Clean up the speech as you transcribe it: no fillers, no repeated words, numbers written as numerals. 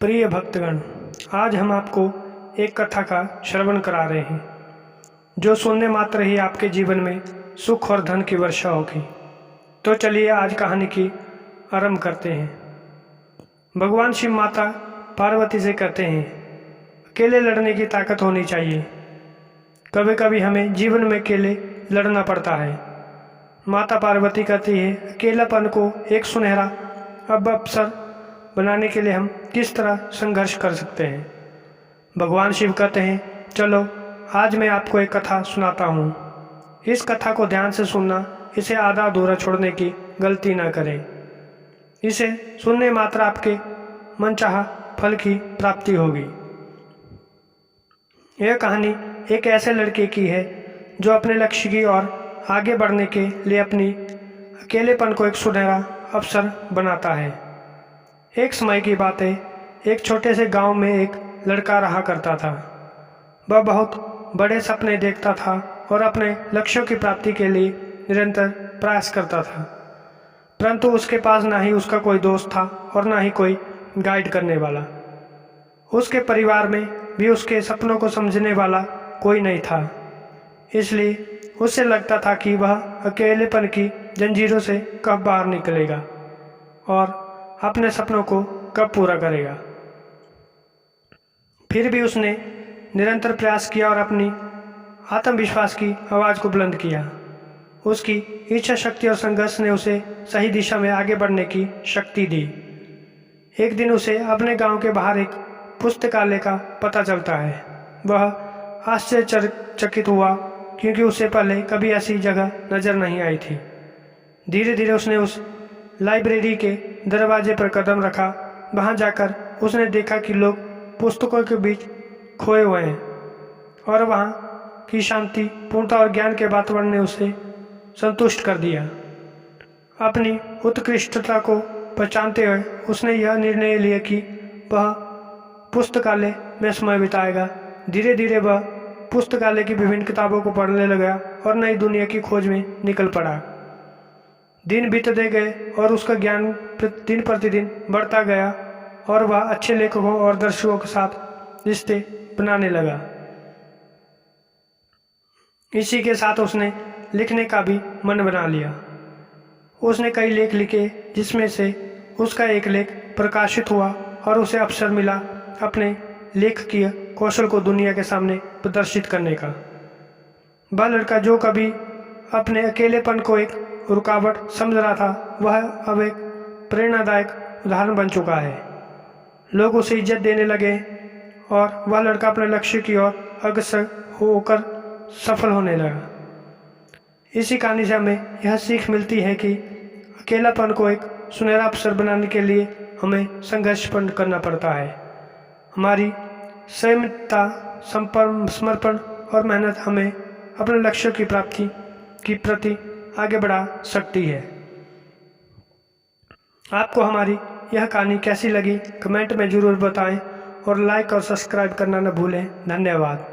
प्रिय भक्तगण, आज हम आपको एक कथा का श्रवण करा रहे हैं जो सुनने मात्र ही आपके जीवन में सुख और धन की वर्षा होगी। तो चलिए आज कहानी की आरंभ करते हैं। भगवान शिव माता पार्वती से कहते हैं, अकेले लड़ने की ताकत होनी चाहिए। कभी कभी हमें जीवन में अकेले लड़ना पड़ता है। माता पार्वती कहती है, अकेलापन को एक सुनहरा अवसर बनाने के लिए हम किस तरह संघर्ष कर सकते हैं। भगवान शिव कहते हैं, चलो आज मैं आपको एक कथा सुनाता हूँ। इस कथा को ध्यान से सुनना, इसे आधा अधूरा छोड़ने की गलती न करें। इसे सुनने मात्र आपके मनचाहा फल की प्राप्ति होगी। यह कहानी एक ऐसे लड़के की है जो अपने लक्ष्य की ओर आगे बढ़ने के लिए अपनी अकेलेपन को एक सुनहरा अवसर बनाता है। एक समय की बात है, एक छोटे से गांव में एक लड़का रहा करता था। वह बहुत बड़े सपने देखता था और अपने लक्ष्यों की प्राप्ति के लिए निरंतर प्रयास करता था, परंतु उसके पास ना ही उसका कोई दोस्त था और ना ही कोई गाइड करने वाला। उसके परिवार में भी उसके सपनों को समझने वाला कोई नहीं था। इसलिए उसे लगता था कि वह अकेलेपन की जंजीरों से कब बाहर निकलेगा और अपने सपनों को कब पूरा करेगा। फिर भी उसने निरंतर प्रयास किया और अपनी आत्मविश्वास की आवाज़ को बुलंद किया। उसकी इच्छा शक्ति और संघर्ष ने उसे सही दिशा में आगे बढ़ने की शक्ति दी। एक दिन उसे अपने गांव के बाहर एक पुस्तकालय का पता चलता है। वह आश्चर्यचकित हुआ क्योंकि उसे पहले कभी ऐसी जगह नजर नहीं आई थी। धीरे धीरे उसने उस लाइब्रेरी के दरवाजे पर कदम रखा। वहां जाकर उसने देखा कि लोग पुस्तकों के बीच खोए हुए हैं और वहां की शांति, पूर्णता और ज्ञान के वातावरण ने उसे संतुष्ट कर दिया। अपनी उत्कृष्टता को पहचानते हुए उसने यह निर्णय लिया कि वह पुस्तकालय में समय बिताएगा। धीरे धीरे वह पुस्तकालय की विभिन्न किताबों को पढ़ने लगा और नई दुनिया की खोज में निकल पड़ा। दिन बीतते गए और उसका ज्ञान दिन प्रतिदिन बढ़ता गया और वह अच्छे लेखकों और दर्शकों के साथ रिश्ते बनाने लगा। इसी के साथ उसने लिखने का भी मन बना लिया। उसने कई लेख लिखे, जिसमें से उसका एक लेख प्रकाशित हुआ और उसे अवसर मिला अपने लेख की कौशल को दुनिया के सामने प्रदर्शित करने का। वह लड़का जो कभी अपने अकेलेपन को एक रुकावट समझ रहा था, वह अब एक प्रेरणादायक उदाहरण बन चुका है। लोग उसे इज्जत देने लगे और वह लड़का अपने लक्ष्य की ओर अग्रसर होकर सफल होने लगा। इसी कहानी से हमें यह सीख मिलती है कि अकेलापन को एक सुनहरा अवसर बनाने के लिए हमें संघर्ष करना पड़ता है। हमारी संयमितता, समर्पण और मेहनत हमें अपने लक्ष्य की प्राप्ति की प्रति आगे बढ़ा सकती है। आपको हमारी यह कहानी कैसी लगी कमेंट में ज़रूर बताएं और लाइक और सब्सक्राइब करना न भूलें। धन्यवाद।